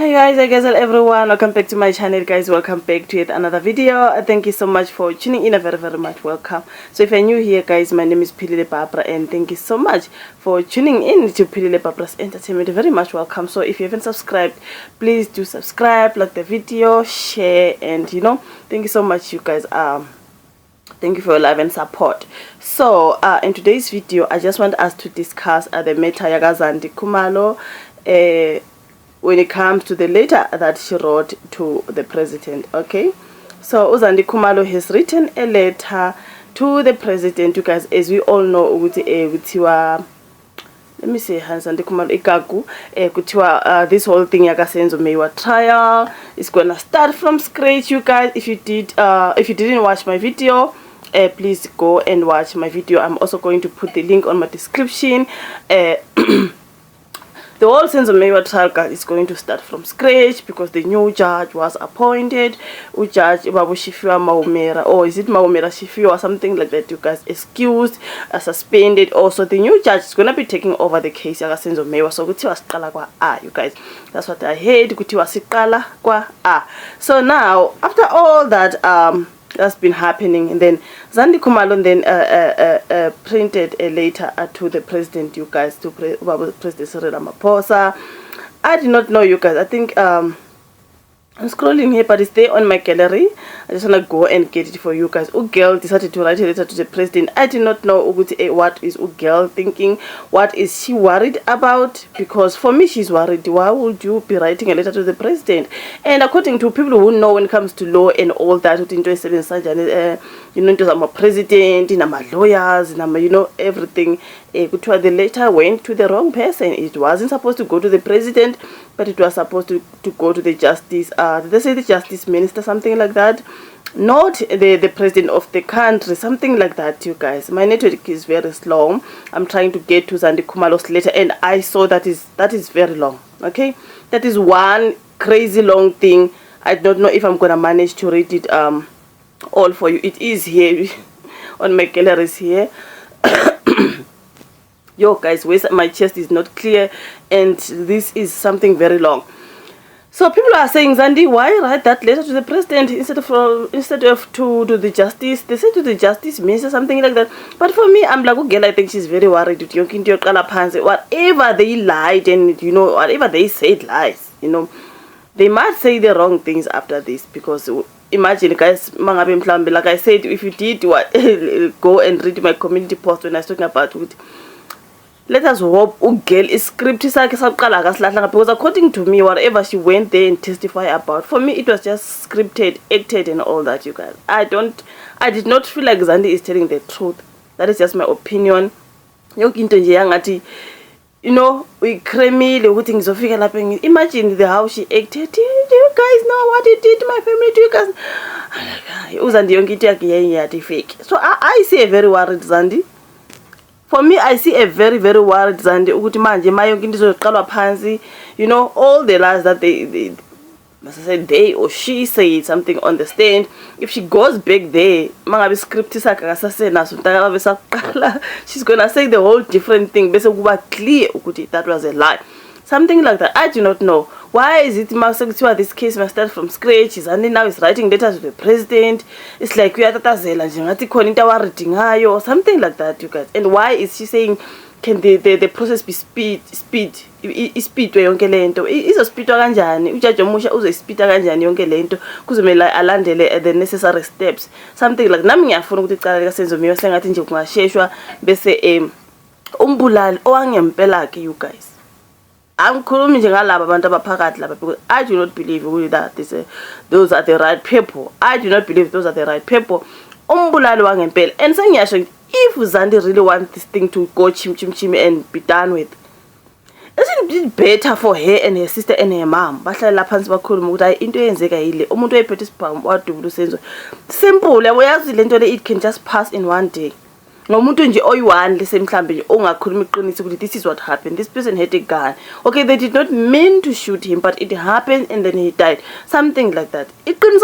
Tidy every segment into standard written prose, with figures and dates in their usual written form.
Hi guys, everyone, welcome back to my channel guys, welcome back to yet another video. Thank you so much for tuning in, very much welcome. So if you're new here guys, my name is Philile Barbara and thank you so much for tuning in to Philile Barbara's Entertainment, very much welcome. So if you haven't subscribed, please do subscribe, like the video, share, and thank you so much you guys. Thank you for your love and support. So in today's video I just want us to discuss the matter of Zandie Khumalo when it comes to the letter that she wrote to the president. Okay, so Zandie Khumalo has written a letter to the president, you guys. As we all know, let me say Zandie Khumalo this whole thing yaga Senzo Meyiwa trial is gonna start from scratch, you guys. If you didn't watch my video, please go and watch my video. I'm also going to put the link on my description. The whole Senzo Meyiwa trial, guys, is going to start from scratch because the new judge was appointed. Judge Babu Shifiwa Maumera, or is it Maumera Shifiwa or something like that, you guys, excused, suspended. Also, the new judge is going to be taking over the case yaga Senzo Meyiwa. So kutiwa siqala kwa you guys. That's what I heard. Kutiwa siqala kwa So now, after all that that's been happening, and then Zandie Khumalo then printed a letter to the president, you guys, to President Cyril Ramaphosa. I did not know, you guys. I think I'm scrolling here, but it's there on my gallery. I just want to go and get it for you guys. Girl decided to write a letter to the president. I did not know what is girl thinking. What is she worried about? Because for me, she's worried. Why would you be writing a letter to the president? And according to people who know when it comes to law and all that, into some president, lawyers, everything. The letter went to the wrong person. It wasn't supposed to go to the president, but it was supposed to go to the justice. Did they say the justice minister, something like that? Not the president of the country, something like that, you guys. My network is very slow. I'm trying to get to Zandie Khumalo's letter, and I saw that is very long. Okay, that is one crazy long thing. I don't know if I'm gonna manage to read it all for you. It is here on my galleries here. Yo guys, my chest is not clear and this is something very long. So people are saying, Zandie, why write that letter to the president instead of to the justice? They say to the justice minister, something like that. But for me, I'm like, okay, I think she's very worried. Whatever they lied and whatever they said lies, they might say the wrong things after this. Because imagine guys, like I said, if you did go and read my community post when I was talking about it, let us hope girl is scripted, because according to me, whatever she went there and testify about, for me it was just scripted, acted and all that, you guys. I did not feel like Zandie is telling the truth. That is just my opinion. We cremile. Imagine how she acted. Do you guys know what he did to my family? Do you guys? So I see a very worried Zandie. For me, I see a very, very worried Zandie. All the lies that they or she said something on the stand. If she goes back there, she's gonna say the whole different thing. Clear that was a lie. Something like that. I do not know. Why is it this case must start from scratch? Zandie now is writing letters to the president. It's like we are or something like that, you guys. And why is she saying, can the process be speed yonke lento? Izospeedwa kanjani? Ujudge omusha uzospeeda kanjani yonke lento kuzomela alandele the necessary steps. Something like nami ngiyafuna ukuthi icala Senzo Meyiwa sengathi nje kungasheshwa bese umbulali owangempela ke, you guys. Because I do not believe that those are the right people. I do not believe those are the right people. And saying if Zandie really wants this thing to go chim and be done with, isn't it better for her and her sister and her mom? Simple. It can just pass in one day. This is what happened. This person had a gun. Okay, they did not mean to shoot him, but it happened and then he died. Something like that. It couldn't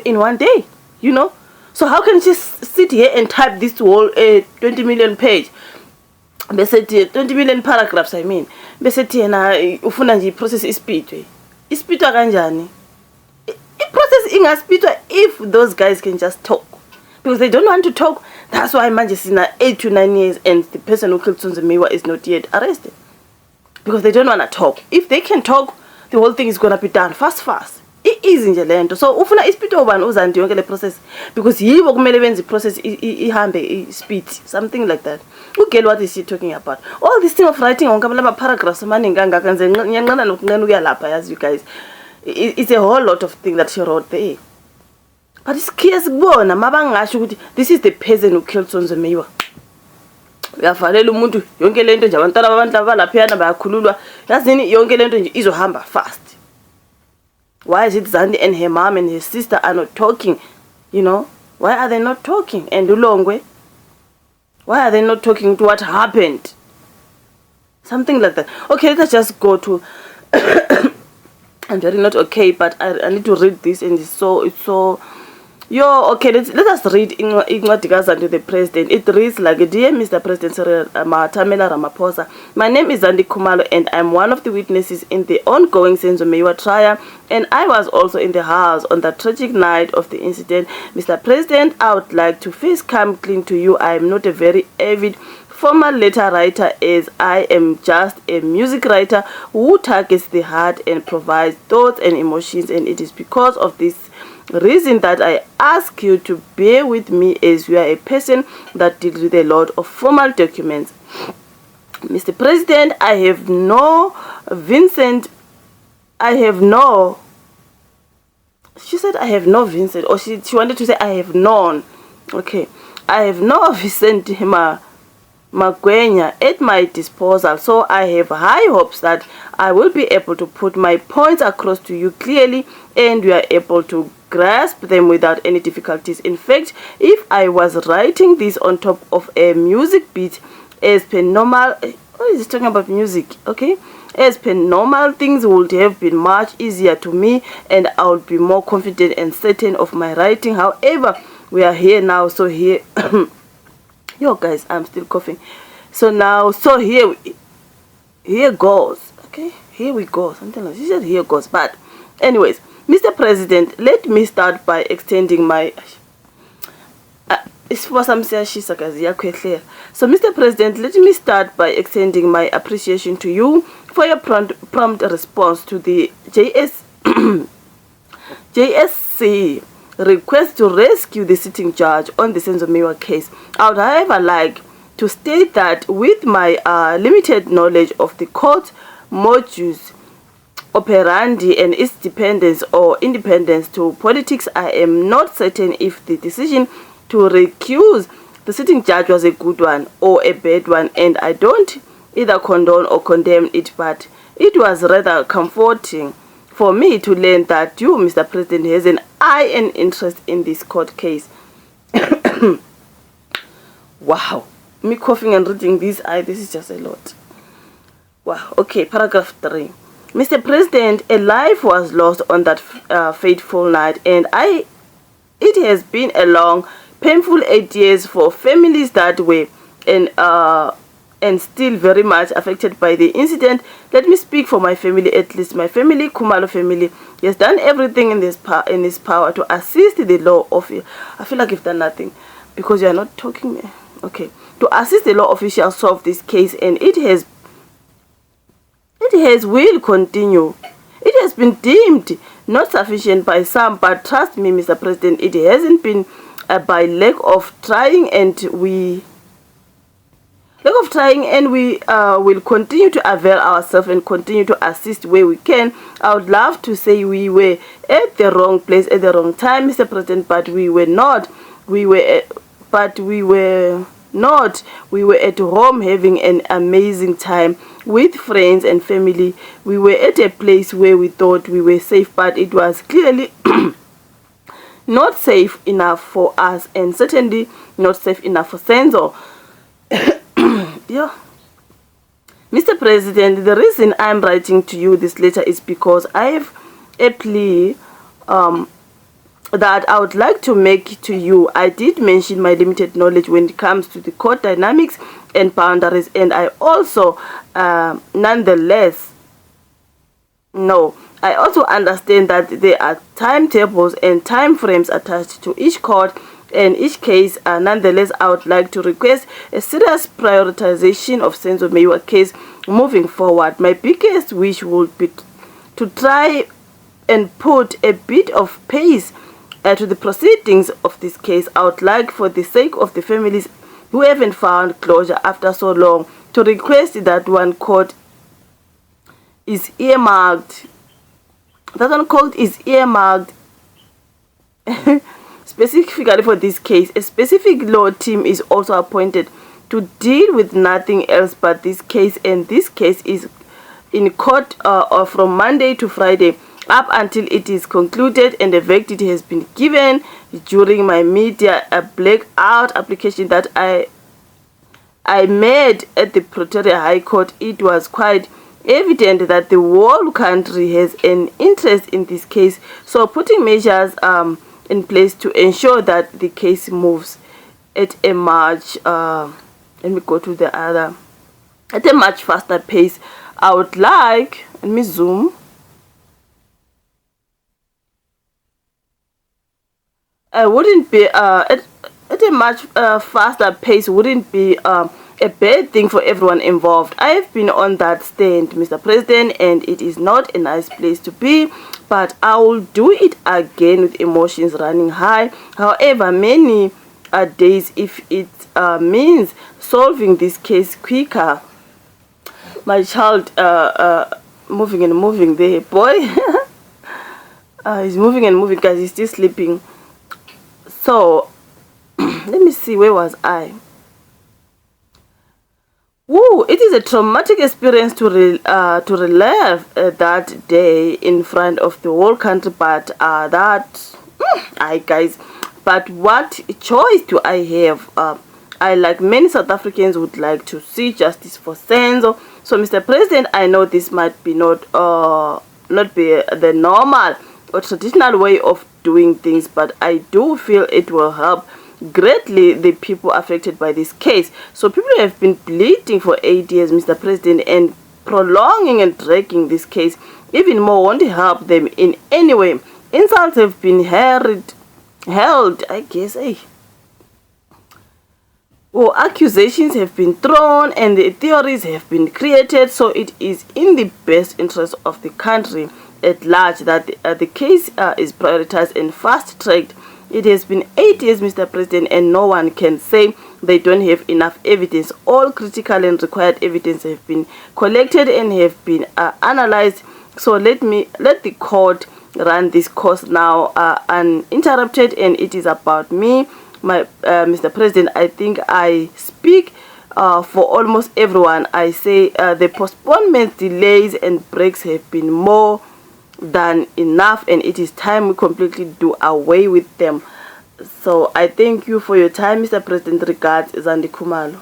in one day, So how can she sit here and type this whole 20 million page? bese 20 million paragraphs, I mean. Bese yena ufuna nje process ispeedwe. Ispeedwa kanjani? I-process ingaspeedwa if those guys can just talk. Because they don't want to talk. That's why manje sina 8 to 9 years and the person who killed Senzo Meyiwa is not yet arrested. Because they don't want to talk. If they can talk, the whole thing is going to be done fast. It is nje lento. So ufuna ispeed ubani uzandi yonke le process because yibo kumele benze process ihambe speed, something like that. Ugel, what is she talking about? All this thing of writing on kamala paragraphs maningi kangaka nze ngiyanqana nokunqena ukuya lapha, as you guys. It's a whole lot of things that she wrote there. But it's clear sibona mabangasho ukuthi this is the person who killed Senzo Meyiwa. Uyafanele umuntu yonke lento nje abantwana babantu abalaphiyana bayakhululwa. Yazini yonke lento nje izohamba fast. Why is it Zandie and her mom and her sister are not talking? You know, why are they not talking? And Ulongwe, why are they not talking to what happened? Something like that. Okay, let's just go to I'm very not okay, but I need to read this, and it's so okay, let us read in to the president. It reads like, dear Mr. President Matamela Ramaphosa, my name is Zandie Khumalo and I'm one of the witnesses in the ongoing Senzo Meyiwa trial, and I was also in the house on the tragic night of the incident. Mr. President, I would like to first come clean to you. I am not a very avid formal letter writer, as I am just a music writer who targets the heart and provides thoughts and emotions, and it is because of this reason that I ask you to bear with me, as you are a person that deals with a lot of formal documents. Mr. President, I have no Vincent, she said I have no Vincent, or she wanted to say I have none. Okay, I have no Vincent Magwenya at my disposal, so I have high hopes that I will be able to put my points across to you clearly and you are able to grasp them without any difficulties. In fact, if I was writing this on top of a music beat, as per normal, oh, is talking about music, okay? As per normal, things would have been much easier to me and I would be more confident and certain of my writing. However, we are here now, so here yo guys, I'm still coughing. So here goes. Okay, here we go. Something like she said here goes. But anyways, Mr. President, let me start by extending my so Mr. President, let me start by extending my appreciation to you for your prompt response to the JSC request to rescue the sitting judge on the Senzo Meyiwa case. I would, however, like to state that with my limited knowledge of the court modus operandi and its dependence or independence to politics, I am not certain if the decision to recuse the sitting judge was a good one or a bad one, and I don't either condone or condemn it, but it was rather comforting for me to learn that you, Mr. President, has an eye and interest in this court case. Wow, me coughing and reading this, this is just a lot. Wow. Okay, paragraph 3. Mr. President, a life was lost on that fateful night, and it has been a long, painful 8 years for families that way, and still very much affected by the incident. Let me speak for my family, at least my family, Khumalo family. He has done everything in his power to assist the law office. I feel like you've done nothing because you are not talking. Okay, to assist the law officials solve this case, and it will continue. It has been deemed not sufficient by some, but trust me, Mr. President, it hasn't been by lack of trying, and we will continue to avail ourselves and continue to assist where we can. I would love to say we were at the wrong place at the wrong time, Mr. President, but we were not. We were at home having an amazing time with friends and family. We were at a place where we thought we were safe, but it was clearly not safe enough for us, and certainly not safe enough for Senzo. Yeah. Mr. President, the reason I'm writing to you this letter is because I have a plea that I would like to make to you. I did mention my limited knowledge when it comes to the court dynamics and boundaries, and I also nonetheless no, I also understand that there are timetables and time frames attached to each court and each case. Nonetheless, I would like to request a serious prioritization of Senzo Meyiwa case moving forward. My biggest wish would be to try and put a bit of pace to the proceedings of this case. I would like, for the sake of the families who haven't found closure after so long, to request that one court is earmarked. That one court is earmarked specifically for this case. A specific law team is also appointed to deal with nothing else but this case, and this case is in court from Monday to Friday up until it is concluded and a verdict has been given. During my media blackout application that I made at the Pretoria High Court, it was quite evident that the whole country has an interest in this case, so putting measures in place to ensure that the case moves at a much let me go to the other, at a much faster pace. I would like, let me zoom, wouldn't be at a much faster pace wouldn't be a bad thing for everyone involved. I have been on that stand, Mr. President, and it is not a nice place to be, but I will do it again with emotions running high. However, many days, if it means solving this case quicker. My child moving and moving there, boy. He's moving and moving, guys. He's still sleeping. So let me see, where was I? Woo, it is a traumatic experience to relive that day in front of the whole country, but guys, but what choice do I have? I, like many South Africans, would like to see justice for Senzo. So, Mr. President, I know this might be not be the normal or traditional way of doing things, but I do feel it will help greatly the people affected by this case. So people have been bleeding for 8 years, Mr. President, and prolonging and dragging this case even more won't help them in any way. Insults have been held, I guess, or accusations have been thrown and the theories have been created. So it is in the best interest of the country at large that the case is prioritized and fast-tracked. It has been 8 years, Mr. President, and no one can say they don't have enough evidence. All critical and required evidence have been collected and have been analyzed. So let the court run this course now uninterrupted, and it is about me. Mr. President, I think I speak for almost everyone. I say the postponements, delays, and breaks have been more than enough, and it is time we completely do away with them. So I thank you for your time, Mr. President. Regards, Zandie Khumalo.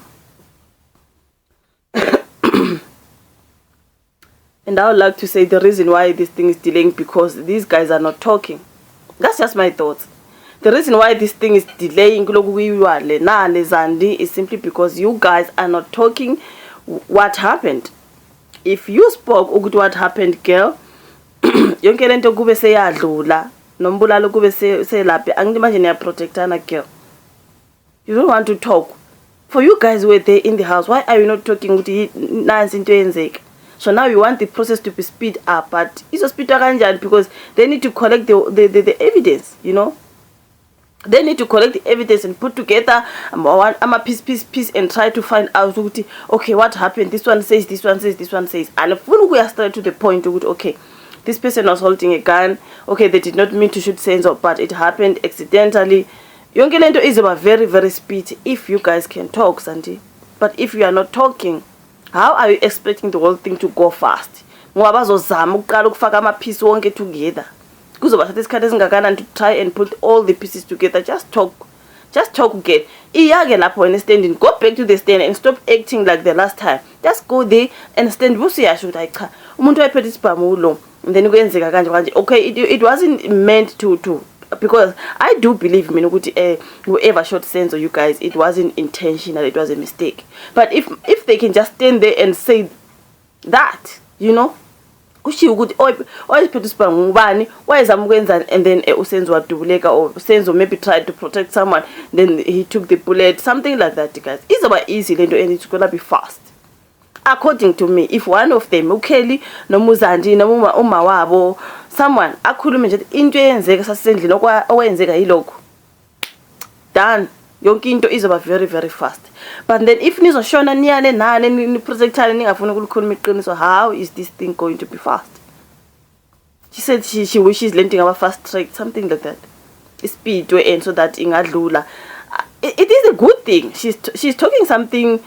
And I would like to say the reason why this thing is delaying, because these guys are not talking. That's just my thoughts. The reason why this thing is delaying is simply because you guys are not talking what happened. If you spoke what happened, girl, yonke lento kube seyadlula nombulalo kube selaphi, angimanje niyaprotectana, girl. You don't want to talk. For you guys who were there in the house, why are you not talking ukuthi nansi into yenzeka? So now you want the process to be speed up, but it's a speed kanjani, because they need to collect the evidence, you know. They need to collect the evidence and put together a piece and try to find out, okay, what happened? This one says, this one says, this one says. And if we are straight to the point, okay, this person was holding a gun. Okay, they did not mean to shoot Senzo, but it happened accidentally. Yonke lento is about very, very speedy if you guys can talk, Zandie. But if you are not talking, how are you expecting the whole thing to go fast? Ngoba bazozama ukuqala ukufaka ama-piece wonke together. Kuzoba this card isn't to try and put all the pieces together. Just talk again. Iyake lapho and standing. Go back to the stand and stop acting like the last time. Just go there and stand. Busiyasho ukuthi umuntu wayephethe isibhamulo and then kwenzeka kanje kanje. Okay, it wasn't meant to because I do believe whoever shot Senzo, you guys, it wasn't intentional, it was a mistake. But if they can just stand there and say that, you know, kushiwo ukuthi oyiphethe isibhamu ngubani wayezama ukwenzani, and then uSenzo wadubuleka, or Senzo maybe tried to protect someone, then he took the bullet, something like that, guys. It's about easy lento, and it's gonna be fast. According to me, if one of them, uKelly noma uZandile noma uma wabo, someone akhulume nje into eyenzeka sasendlini okwenzeka yilokho, done, yonke into izoba very very fast. But then if nizoshona niyane nane ni protectane ningafuna ukulikhuluma iqiniso, how is this thing going to be fast? She said she wishes lending our fast track, something like that, speed way, and so that ingadlula. It is a good thing. She's talking something,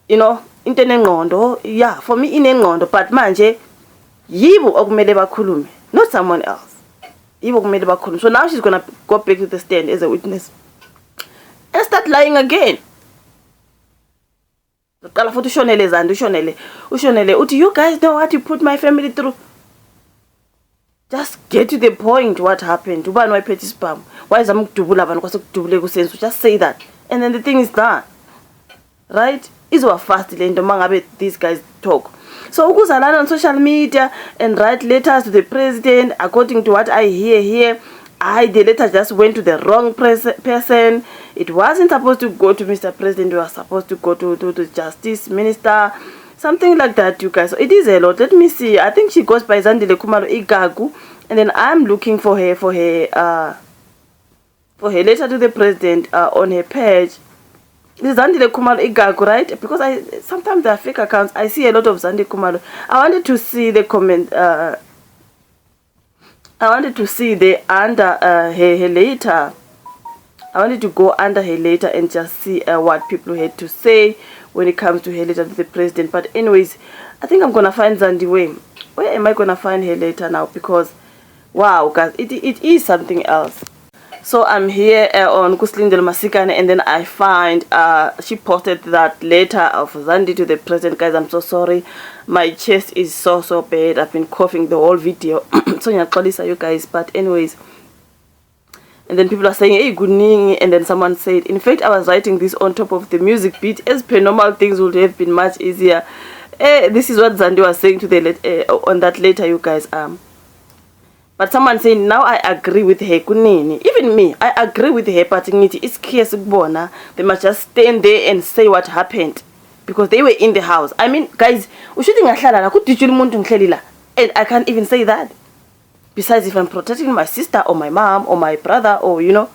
you know, into nengqondo. Yeah, for me inengqondo, but manje yibo okumele bakhulume, not someone else. Yibo okumele bakhulume. So now she's going to go back to the stand as a witness and start lying again. Ushonele, you guys know what you put my family through. Just get to the point. What happened? Why petty spam? Why is just say that, and then the thing is done. Right? Is what fast these guys talk. So ukuzalana on social media and write letters to the president, according to what I hear here. The letter just went to the wrong person. It wasn't supposed to go to Mr. President. It was supposed to go to the Justice Minister. Something like that, you guys. So it is a lot. Let me see. I think she goes by Zandile Khumalo Igagu. And then I'm looking for her letter to the president on her page. This Zandile Khumalo Igagu, right? Because sometimes there are fake accounts. I see a lot of Zandile Khumalo. I wanted to see the comment. I wanted to see the under her later. I wanted to go under her later and just see what people had to say when it comes to her letter to the president. But anyways, I think I'm gonna find Zandie way. Where am I gonna find her later now? Because wow, guys, it is something else. So I'm here on Kuslindel Masikane, and then I find she posted that letter of Zandie to the president. Guys, I'm so sorry. My chest is so bad. I've been coughing the whole video. So you guys, but anyways. And then people are saying, hey, good evening. And then someone said, in fact, I was writing this on top of the music beat. As per normal, things would have been much easier. This is what Zandie was saying to the on that letter, you guys. But someone saying, now I agree with her. Even me, I agree with her. But it's clear they must just stand there and say what happened, because they were in the house. I mean, guys, and I can't even say that. Besides, if I'm protecting my sister or my mom or my brother, or you know,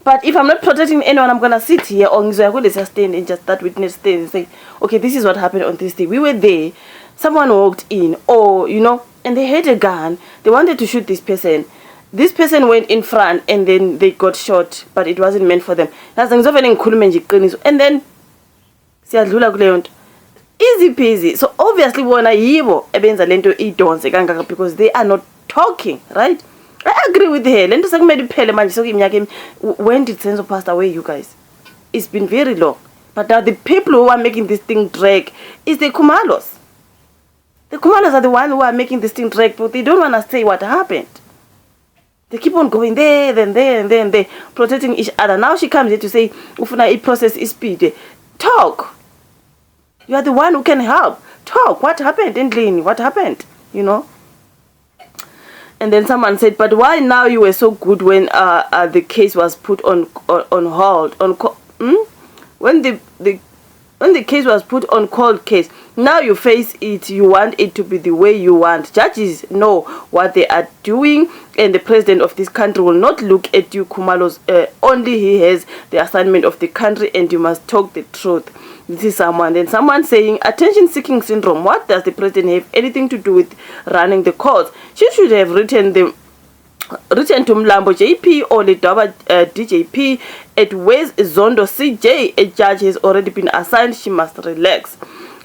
but if I'm not protecting anyone, I'm gonna sit here or just stand and just start witness stand and say, okay, this is what happened on this day. We were there. Someone walked in, or you know, and they had a gun. They wanted to shoot this person. This person went in front, and then they got shot, but it wasn't meant for them. And then easy peasy. So obviously, because they are not talking, right? I agree with her. When did Senzo pass away, you guys? It's been very long. But now the people who are making this thing drag is the Khumalos. The Khumalos are the ones who are making this thing drag, but they don't want to say what happened. They keep on going there, then there, and then there, protecting each other. Now she comes here to say, Ufuna, it process is speed. Talk. You are the one who can help. Talk. What happened, Endlini? What happened? You know? And then someone said, but why now you were so good when the case was put on hold? When the case was put on cold case, now you face it, you want it to be the way you want. Judges know what they are doing, and the president of this country will not look at you, Khumalos. Only he has the assignment of the country, and you must talk the truth. This is someone. Then someone saying, attention-seeking syndrome. What does the president have anything to do with running the courts? She should have written to Mlambo JP or the DJP at West Zondo CJ. A judge has already been assigned. She must relax.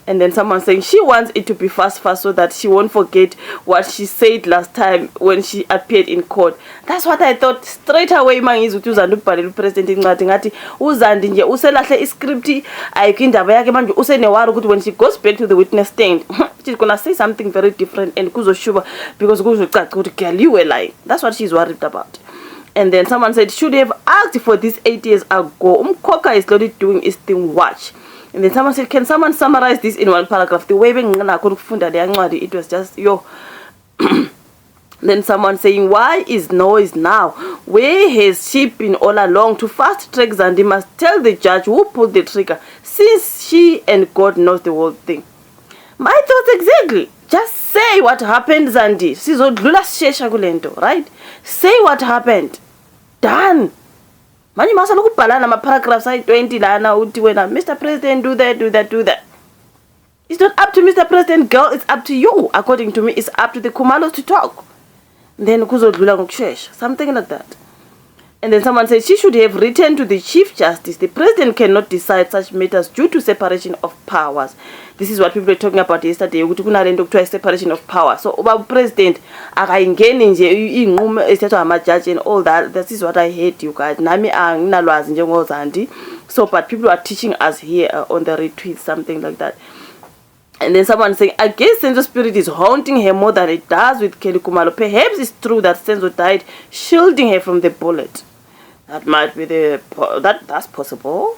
And then someone saying she wants it to be fast so that she won't forget what she said last time when she appeared in court. That's what I thought straight away. Mangizuthi uZandile ubhalele president incwadi ngathi uZandile nje uselahle iscript ayikho indaba yakhe manje usenewari ukuthi when she goes back to the witness stand she's gonna say something very different and kuzoshuba because kuzocaca ukuthi girl you were lying. That's what she's worried about. And then someone said, should have asked for this 8 years ago. Umkoka is slowly doing his thing, watch. And then someone said, can someone summarize this in one paragraph? The way it was just, yo. Then someone saying, why is noise now? Where has she been all along? To fast track Zandie must tell the judge who pulled the trigger, since she and God knows the whole thing. My thoughts exactly. Just say what happened, Zandie. Right? Say what happened. Done. Manje masa lokubhala nama paragraphs ayi 20 lana uthi wena Mr. President do that. It's not up to Mr. President, girl, it's up to you. According to me, it's up to the Khumalos to talk. Then kuzodlula ngokushesha, something like that. And then someone said she should have written to the Chief Justice. The President cannot decide such matters due to separation of powers. This is what people were talking about yesterday. Ukuthi kunalento kuthiwa separation of power. So uba President akayingeni nje inqumo esithethwa ama-judge and all that. This is what I hate, you guys. Nami anginalwazi njengo Zandie. So but people are teaching us here on the retweet, something like that. And then someone saying, I guess Senzo's spirit is haunting her more than it does with Kelly Khumalo. Perhaps it's true that Senzo died shielding her from the bullet. That might be that's possible.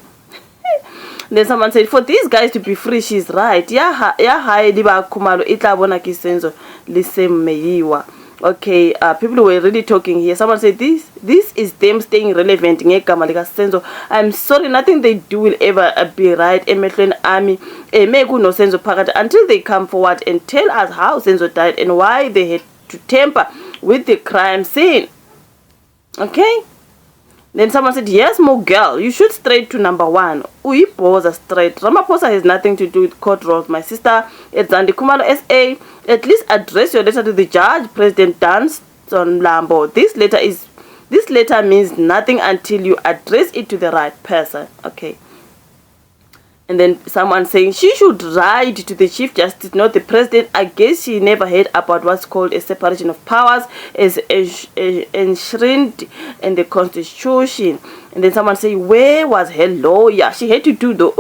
Then someone said, for these guys to be free, she's right. Yeah, Liba Khumalo, itla bona ki Senzo Meyiwa. Okay, people were really talking here. Someone said this is them staying relevant. Senzo, I'm sorry, nothing they do will ever be right. Emehlweni army, no Senzo Pakat until they come forward and tell us how Senzo died and why they had to tamper with the crime scene. Okay. Then someone said, yes, more girl, you should straight to number 1. Uyipoza straight. Ramaphosa has nothing to do with court roles. My sister at Zandie Khumalo SA, at least address your letter to the judge, President Danson Lambo. This letter means nothing until you address it to the right person. Okay. And then someone saying she should write to the Chief Justice, not the President. I guess she never heard about what's called a separation of powers as enshrined in the Constitution. And then someone saying, where was her lawyer? She had to do the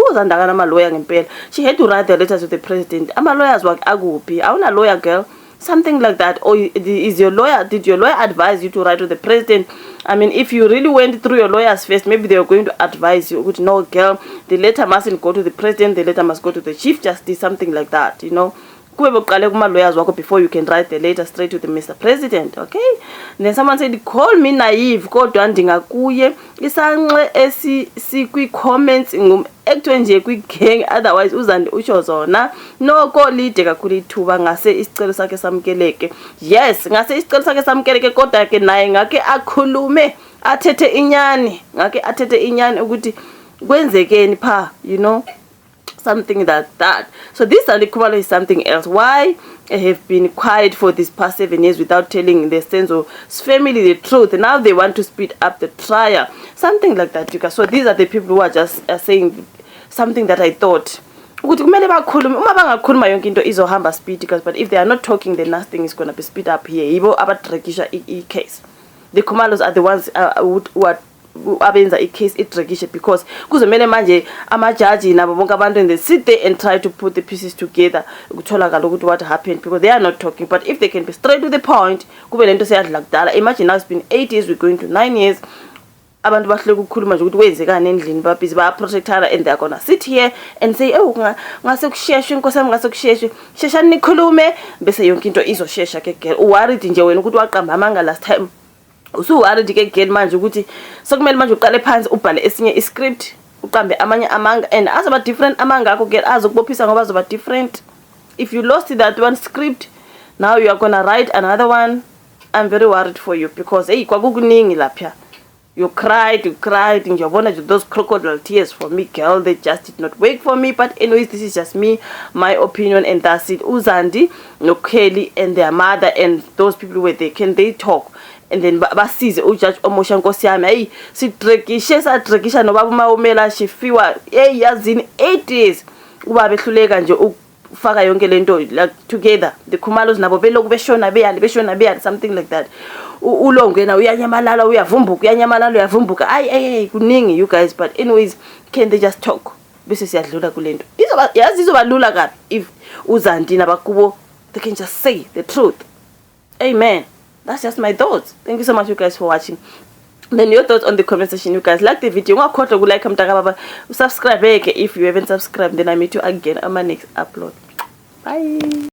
lawyer. She had to write the letter to the President. I'm a lawyer's work. I'm a lawyer, girl. Something like that. Or is your lawyer? Did your lawyer advise you to write to the President? I mean, if you really went through your lawyers first, maybe they were going to advise you. No, girl, the letter mustn't go to the President. The letter must go to the Chief Justice. Something like that, you know. Before you can write the letter straight to the Mr. President, okay? And then someone said, call me naive, kodwa ndingakuye isanxe esikwi comments ngumectwe nje kwi-gang, otherwise uZandie usho zona noko lide kakhulu ithuba ngase isicelo sakhe samkeleke. Yes, ngase isicelo sakhe samkeleke, kodwa ke naye ngake akhulume athethe inyani ukuthi kwenzekeni pha, you know, something like that. So this Zandie Khumalo is something else. Why I have been quiet for these past 7 years without telling the Senzo's family the truth. Now they want to speed up the trial. Something like that, you guys. So these are the people who are just saying something that I thought. But if they are not talking, then nothing is going to be speed up here. Case. The Khumalos are the ones who are abenza i-case itrekishe, because kuzomele manje amajaji nabo bonke abantu and they sit there and try to put the pieces together ukutholakala ukuthi what happened, because they are not talking. But if they can be straight to the point, kube lento seyadla kudala. Imagine now it's been 8 years, we're going to 9 years. Abantu bahleke ukukhuluma nje ukuthi wenzekani endlini, babhizi bayaprotectara, and they're gonna sit here and say, oh ngase kusheshwe inkosi yami, ngase kusheshwe, sheshani nikhulume bese yonke into izoshesha ke girl. Uworried nje wena ukuthi waqamba amanga last time. Usuworried ke girl manje ukuthi sokumele manje uqale phansi ubhale esinye iscript uqambe amanye amanga, and azoba different amanga akho girl, azokubophisa ngoba azoba different. If you lost that one script, now you are gonna write another one. I'm very worried for you, because hey kwakukuningi lapha. You cried, and you're one of those crocodile tears for me, girl. They just did not work for me. But anyways, this is just me, my opinion, and that's it. Zandie, no Kelly, and their mother, and those people where they talk. And then basize ujudge omosha nkosi yami, hey sidrekishe sadrekisha nobaba umawumela shifiwa, hey yazini 8 years uba behluleka nje ufaka yonke lento like together. The Khumalos nabo beloku beshona beyali something like that. Ulongena uyanyamalala uyavumbuka ay kuningi, you guys. But anyways, can they just talk bese siyadlula kulento? Yazi izoba lula kabi if uZandie nabakubo they can just say the truth. Amen. That's just my thoughts. Thank you so much, you guys, for watching. Then your thoughts on the comment section, you guys. Like the video, like, subscribe if you haven't subscribed. Then I meet you again on my next upload. Bye.